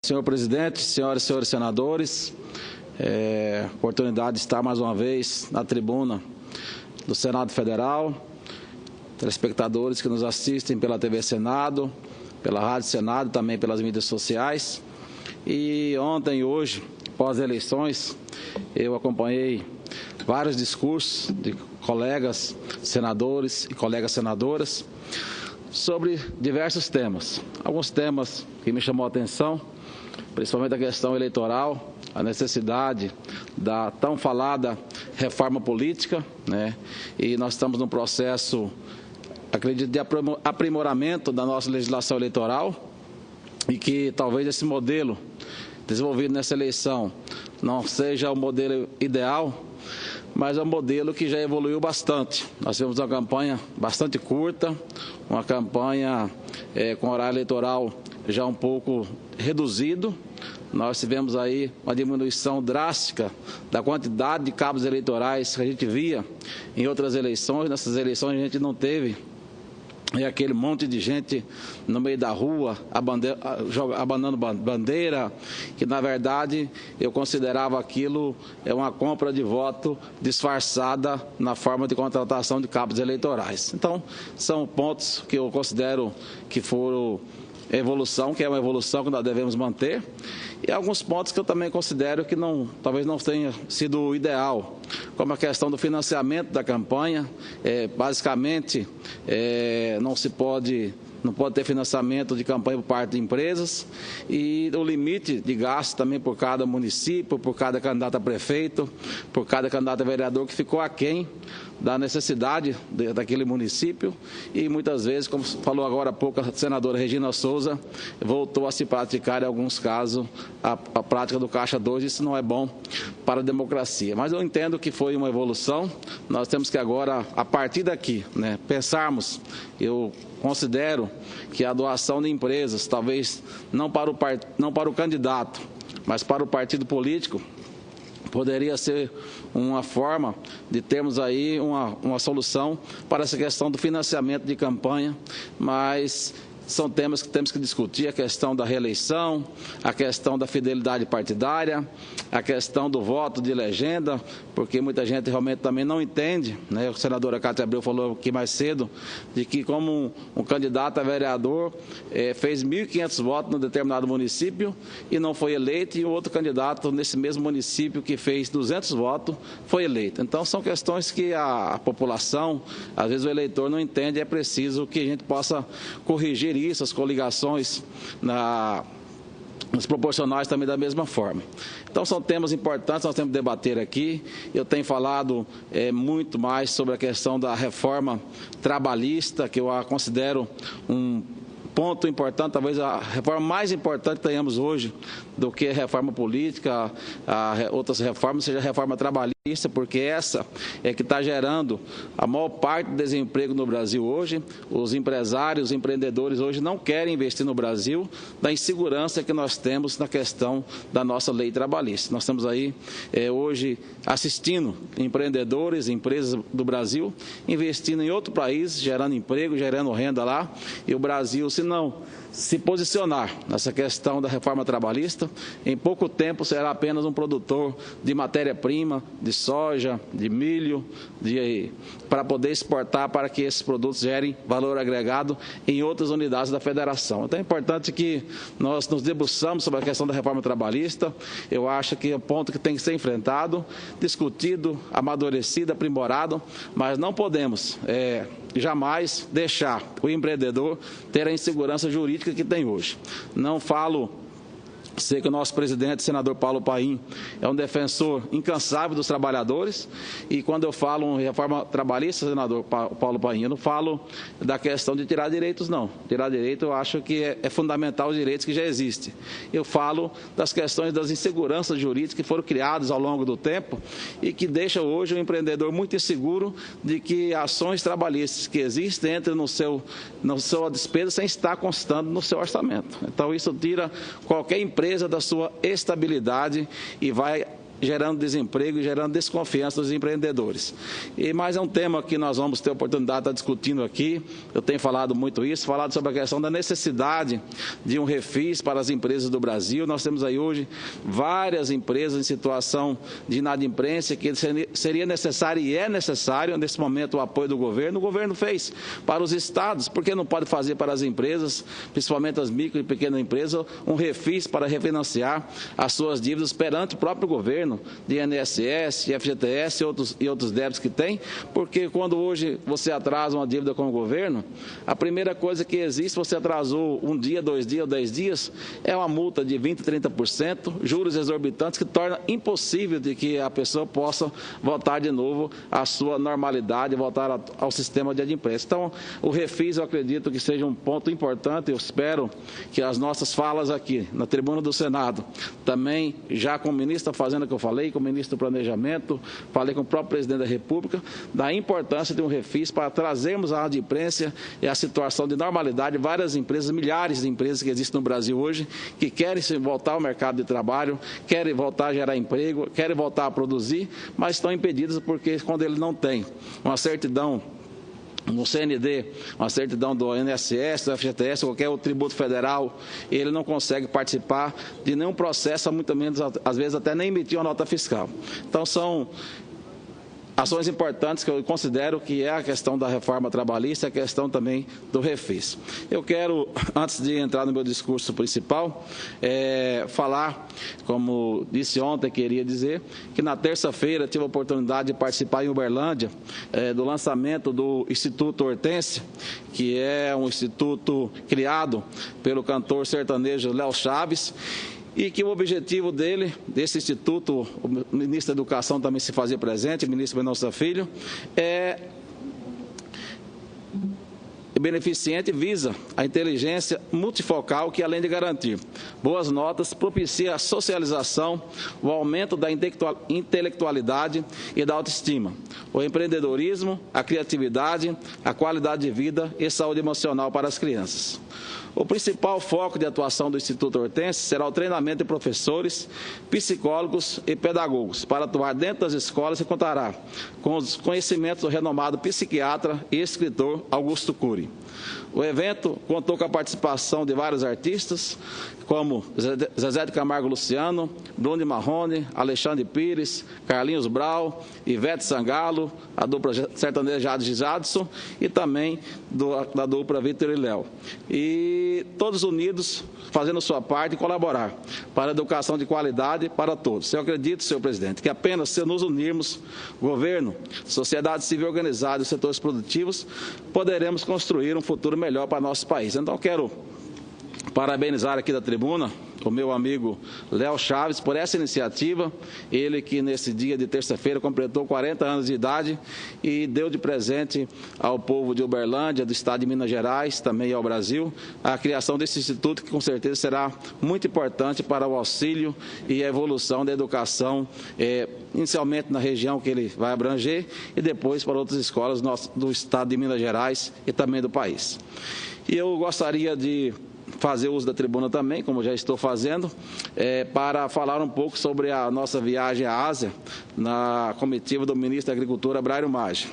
Senhor presidente, senhoras e senhores senadores, oportunidade de estar mais uma vez na tribuna do Senado Federal, telespectadores que nos assistem pela TV Senado, pela Rádio Senado, também pelas mídias sociais. E ontem e hoje, pós-eleições, eu acompanhei vários discursos de colegas senadores e colegas senadoras sobre diversos temas. Alguns temas que me chamou a atenção, principalmente a questão eleitoral, a necessidade da tão falada reforma política, né? E nós estamos num processo, acredito, de aprimoramento da nossa legislação eleitoral e que talvez esse modelo desenvolvido nessa eleição não seja o modelo ideal, mas é um modelo que já evoluiu bastante. Nós tivemos uma campanha bastante curta, uma campanha com horário eleitoral já um pouco reduzido. Nós tivemos aí uma diminuição drástica da quantidade de cabos eleitorais que a gente via em outras eleições. Nessas eleições a gente não teve aquele monte de gente no meio da rua, abanando bandeira, que na verdade eu considerava aquilo uma compra de voto disfarçada na forma de contratação de cabos eleitorais. Então, são pontos que eu considero que foram evolução, que é uma evolução que nós devemos manter, e alguns pontos que eu também considero que talvez não tenha sido o ideal, como a questão do financiamento da campanha. Basicamente, não pode ter financiamento de campanha por parte de empresas, e o limite de gasto também por cada município, por cada candidato a prefeito, por cada candidato a vereador, que ficou aquém da necessidade daquele município, e muitas vezes, como falou agora há pouco a senadora Regina Souza, voltou a se praticar em alguns casos a prática do Caixa 2, isso não é bom para a democracia. Mas eu entendo que foi uma evolução. Nós temos que agora, a partir daqui, né, pensarmos. Eu considero que a doação de empresas, talvez não para o candidato, mas para o partido político, poderia ser uma forma de termos aí uma solução para essa questão do financiamento de campanha, mas são temas que temos que discutir: a questão da reeleição, a questão da fidelidade partidária, a questão do voto de legenda, porque muita gente realmente também não entende, né? A senadora Cátia Abreu falou aqui mais cedo, de que como um candidato a vereador fez 1.500 votos num determinado município e não foi eleito, e o outro candidato nesse mesmo município que fez 200 votos foi eleito. Então são questões que a população, às vezes o eleitor não entende, é preciso que a gente possa corrigir isso, as coligações nos proporcionais também da mesma forma. Então são temas importantes, nós temos que debater aqui. Eu tenho falado muito mais sobre a questão da reforma trabalhista, que eu a considero um ponto importante, talvez a reforma mais importante que tenhamos hoje do que a reforma política, outras reformas, seja a reforma trabalhista, porque essa é que está gerando a maior parte do desemprego no Brasil hoje. Os empresários, os empreendedores hoje não querem investir no Brasil, da insegurança que nós temos na questão da nossa lei trabalhista. Nós estamos aí hoje assistindo empreendedores, empresas do Brasil, investindo em outro país, gerando emprego, gerando renda lá, e o Brasil, se não se posicionar nessa questão da reforma trabalhista, em pouco tempo será apenas um produtor de matéria-prima, de soja, de milho, para poder exportar, para que esses produtos gerem valor agregado em outras unidades da federação. Então é importante que nós nos debruçamos sobre a questão da reforma trabalhista. Eu acho que é um ponto que tem que ser enfrentado, discutido, amadurecido, aprimorado, mas não podemos jamais deixar o empreendedor ter a insegurança jurídica que tem hoje. Não falo, sei que o nosso presidente, senador Paulo Paim, é um defensor incansável dos trabalhadores, e quando eu falo em reforma trabalhista, senador Paulo Paim, eu não falo da questão de tirar direitos, não. Tirar direito, eu acho que é fundamental os direitos que já existem. Eu falo das questões das inseguranças jurídicas que foram criadas ao longo do tempo e que deixam hoje o empreendedor muito inseguro de que ações trabalhistas que existem entram na sua despesa sem estar constando no seu orçamento. Então isso tira qualquer empresa da sua estabilidade e vai gerando desemprego e gerando desconfiança dos empreendedores. Mas é um tema que nós vamos ter a oportunidade de estar discutindo aqui. Eu tenho falado muito isso, falado sobre a questão da necessidade de um refis para as empresas do Brasil. Nós temos aí hoje várias empresas em situação de inadimplência, que seria necessário e é necessário, nesse momento, o apoio do governo. O governo fez para os estados, porque não pode fazer para as empresas, principalmente as micro e pequenas empresas, um refis para refinanciar as suas dívidas perante o próprio governo, de INSS, FGTS e outros débitos que tem, porque quando hoje você atrasa uma dívida com o governo, a primeira coisa que existe, você atrasou um dia, 2 dias ou 10 dias, é uma multa de 20%, 30%, juros exorbitantes que torna impossível de que a pessoa possa voltar de novo à sua normalidade, voltar ao sistema de adimplência. Então, o refis eu acredito que seja um ponto importante. Eu espero que as nossas falas aqui na tribuna do Senado, também já com o ministro da Fazenda que eu falei, com o ministro do Planejamento, falei com o próprio presidente da República, da importância de um refis para trazermos à adimplência e a situação de normalidade. Várias empresas, milhares de empresas que existem no Brasil hoje, que querem voltar ao mercado de trabalho, querem voltar a gerar emprego, querem voltar a produzir, mas estão impedidas porque quando ele não tem uma certidão no CND, uma certidão do INSS, do FGTS, qualquer outro tributo federal, ele não consegue participar de nenhum processo, muito menos, às vezes, até nem emitir uma nota fiscal. Então, são ações importantes que eu considero que é a questão da reforma trabalhista, a questão também do refis. Eu quero, antes de entrar no meu discurso principal, falar, como disse ontem, queria dizer, que na terça-feira tive a oportunidade de participar em Uberlândia do lançamento do Instituto Hortência, que é um instituto criado pelo cantor sertanejo Léo Chaves, e que o objetivo desse instituto, o ministro da Educação também se fazia presente, o ministro Mendonça Filho, beneficente visa a inteligência multifocal que, além de garantir boas notas, propicia a socialização, o aumento da intelectualidade e da autoestima, o empreendedorismo, a criatividade, a qualidade de vida e saúde emocional para as crianças. O principal foco de atuação do Instituto Hortência será o treinamento de professores, psicólogos e pedagogos para atuar dentro das escolas e contará com os conhecimentos do renomado psiquiatra e escritor Augusto Cury. O evento contou com a participação de vários artistas, como Zezé de Camargo Luciano, Bruno Marrone, Alexandre Pires, Carlinhos Brau, Ivete Sangalo, a dupla sertaneja Jadson e também da dupla Vitor e Léo. E todos unidos, fazendo sua parte e colaborar para a educação de qualidade para todos. Eu acredito, senhor presidente, que apenas se nos unirmos, governo, sociedade civil organizada e setores produtivos, poderemos construir um futuro melhor para nosso país. Então, quero parabenizar aqui da tribuna o meu amigo Léo Chaves por essa iniciativa, ele que nesse dia de terça-feira completou 40 anos de idade e deu de presente ao povo de Uberlândia, do estado de Minas Gerais, também ao Brasil, a criação desse instituto que com certeza será muito importante para o auxílio e a evolução da educação, inicialmente na região que ele vai abranger e depois para outras escolas do estado de Minas Gerais e também do país. E eu gostaria de fazer uso da tribuna também, como já estou fazendo, para falar um pouco sobre a nossa viagem à Ásia, na comitiva do ministro da Agricultura, Braulio Maggi,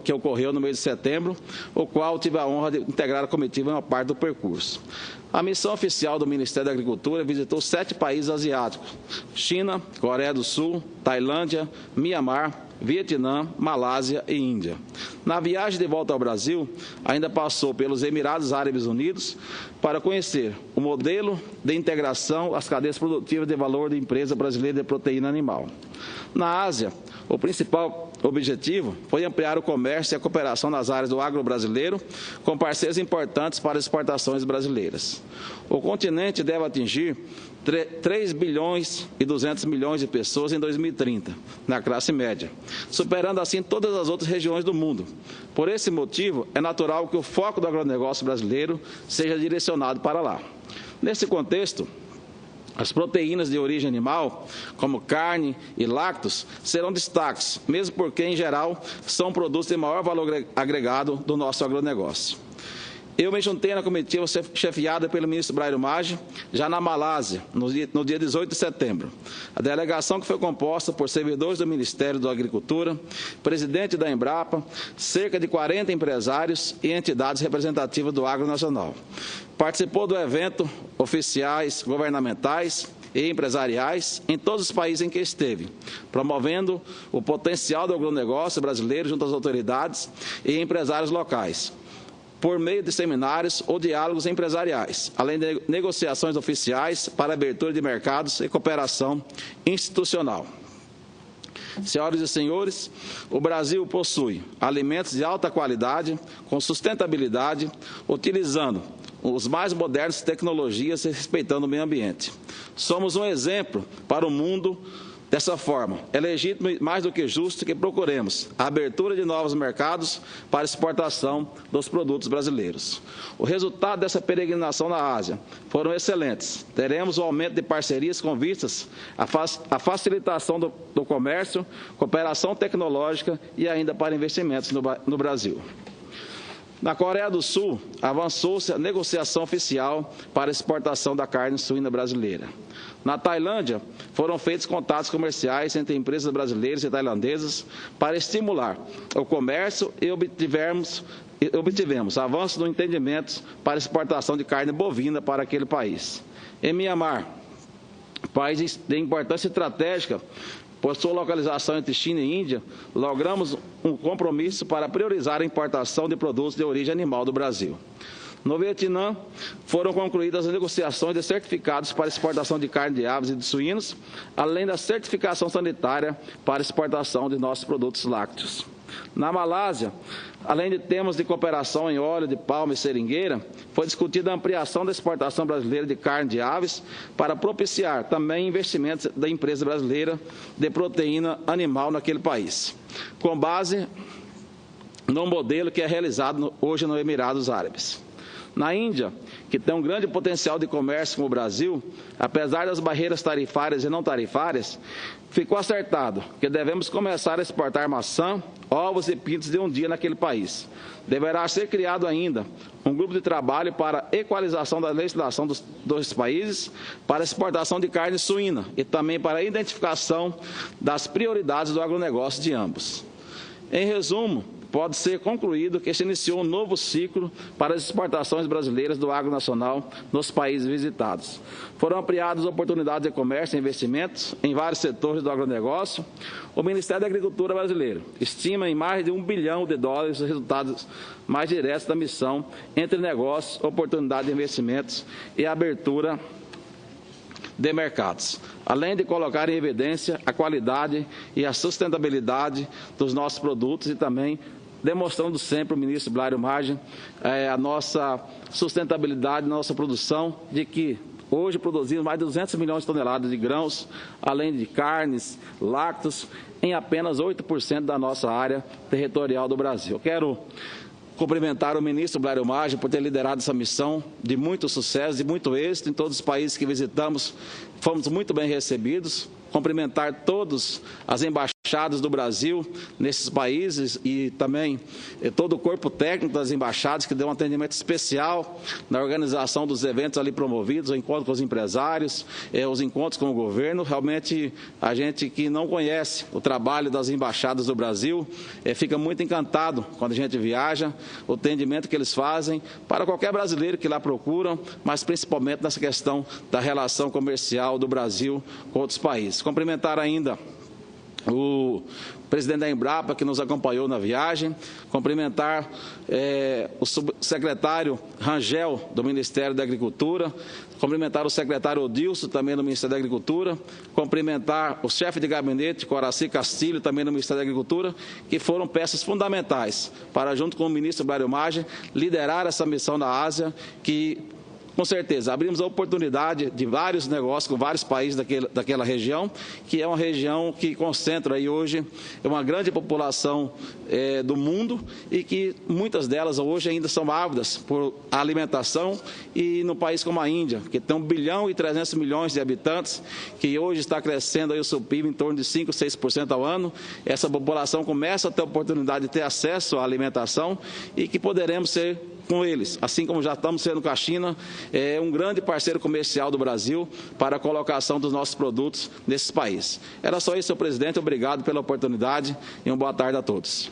que ocorreu no mês de setembro, o qual tive a honra de integrar a comitiva em uma parte do percurso. A missão oficial do Ministério da Agricultura visitou 7 países asiáticos: China, Coreia do Sul, Tailândia, Mianmar, Vietnã, Malásia e Índia. Na viagem de volta ao Brasil, ainda passou pelos Emirados Árabes Unidos para conhecer o modelo de integração às cadeias produtivas de valor da empresa brasileira de proteína animal. Na Ásia, o principal objetivo foi ampliar o comércio e a cooperação nas áreas do agro brasileiro, com parceiros importantes para exportações brasileiras. O continente deve atingir 3 bilhões e 200 milhões de pessoas em 2030, na classe média, superando assim todas as outras regiões do mundo. Por esse motivo, é natural que o foco do agronegócio brasileiro seja direcionado para lá. Nesse contexto, as proteínas de origem animal, como carne e lácteos, serão destaques, mesmo porque, em geral, são produtos de maior valor agregado do nosso agronegócio. Eu me juntei na comitiva chefiada pelo ministro Braulio Maggi, já na Malásia, no dia 18 de setembro. A delegação, que foi composta por servidores do Ministério da Agricultura, presidente da Embrapa, cerca de 40 empresários e entidades representativas do agro nacional. Participou do evento oficiais governamentais e empresariais em todos os países em que esteve, promovendo o potencial do agronegócio brasileiro junto às autoridades e empresários locais, por meio de seminários ou diálogos empresariais, além de negociações oficiais para abertura de mercados e cooperação institucional. Senhoras e senhores, o Brasil possui alimentos de alta qualidade, com sustentabilidade, utilizando os mais modernos tecnologias e respeitando o meio ambiente. Somos um exemplo para o mundo. Dessa forma, é legítimo e mais do que justo que procuremos a abertura de novos mercados para exportação dos produtos brasileiros. O resultado dessa peregrinação na Ásia foram excelentes. Teremos o aumento de parcerias com vistas à facilitação do comércio, cooperação tecnológica e ainda para investimentos no Brasil. Na Coreia do Sul, avançou-se a negociação oficial para a exportação da carne suína brasileira. Na Tailândia, foram feitos contatos comerciais entre empresas brasileiras e tailandesas para estimular o comércio e obtivemos avanços no entendimento para exportação de carne bovina para aquele país. Em Mianmar, país de importância estratégica, por sua localização entre China e Índia, logramos um compromisso para priorizar a importação de produtos de origem animal do Brasil. No Vietnã, foram concluídas as negociações de certificados para exportação de carne de aves e de suínos, além da certificação sanitária para exportação de nossos produtos lácteos. Na Malásia, além de temas de cooperação em óleo de palma e seringueira, foi discutida a ampliação da exportação brasileira de carne de aves para propiciar também investimentos da empresa brasileira de proteína animal naquele país, com base no modelo que é realizado hoje nos Emirados Árabes. Na Índia, que tem um grande potencial de comércio com o Brasil, apesar das barreiras tarifárias e não tarifárias, ficou acertado que devemos começar a exportar maçã, ovos e pintos de um dia naquele país. Deverá ser criado ainda um grupo de trabalho para equalização da legislação dos dois países, para exportação de carne suína e também para a identificação das prioridades do agronegócio de ambos. Em resumo, pode ser concluído que se iniciou um novo ciclo para as exportações brasileiras do agro nacional nos países visitados. Foram ampliadas oportunidades de comércio e investimentos em vários setores do agronegócio. O Ministério da Agricultura brasileiro estima em mais de $1 bilhão os resultados mais diretos da missão entre negócios, oportunidade de investimentos e abertura de mercados, além de colocar em evidência a qualidade e a sustentabilidade dos nossos produtos e também demonstrando sempre o ministro Braulio Maggi a nossa sustentabilidade, nossa produção, de que hoje produzimos mais de 200 milhões de toneladas de grãos, além de carnes, lácteos, em apenas 8% da nossa área territorial do Brasil. Eu quero cumprimentar o ministro Braulio Maggi por ter liderado essa missão de muito sucesso, de muito êxito em todos os países que visitamos. Fomos muito bem recebidos. Cumprimentar todas as embaixadas do Brasil nesses países e também todo o corpo técnico das embaixadas que deu um atendimento especial na organização dos eventos ali promovidos, o encontro com os empresários, os encontros com o governo. Realmente, a gente que não conhece o trabalho das embaixadas do Brasil fica muito encantado quando a gente viaja, o atendimento que eles fazem para qualquer brasileiro que lá procuram, mas principalmente nessa questão da relação comercial do Brasil com outros países. Cumprimentar ainda o presidente da Embrapa, que nos acompanhou na viagem, cumprimentar o subsecretário Rangel, do Ministério da Agricultura, cumprimentar o secretário Odilson, também do Ministério da Agricultura, cumprimentar o chefe de gabinete, Coraci Castilho, também do Ministério da Agricultura, que foram peças fundamentais para, junto com o ministro Braulio Maggi, liderar essa missão na Ásia, que com certeza, abrimos a oportunidade de vários negócios com vários países daquela região, que é uma região que concentra aí hoje uma grande população do mundo e que muitas delas hoje ainda são ávidas por alimentação, e no país como a Índia, que tem 1 bilhão e 300 milhões de habitantes, que hoje está crescendo aí o seu PIB em torno de 5, 6% ao ano, essa população começa a ter a oportunidade de ter acesso à alimentação e que poderemos ser com eles, assim como já estamos sendo com a China, é um grande parceiro comercial do Brasil para a colocação dos nossos produtos nesses países. Era só isso, senhor presidente. Obrigado pela oportunidade e uma boa tarde a todos.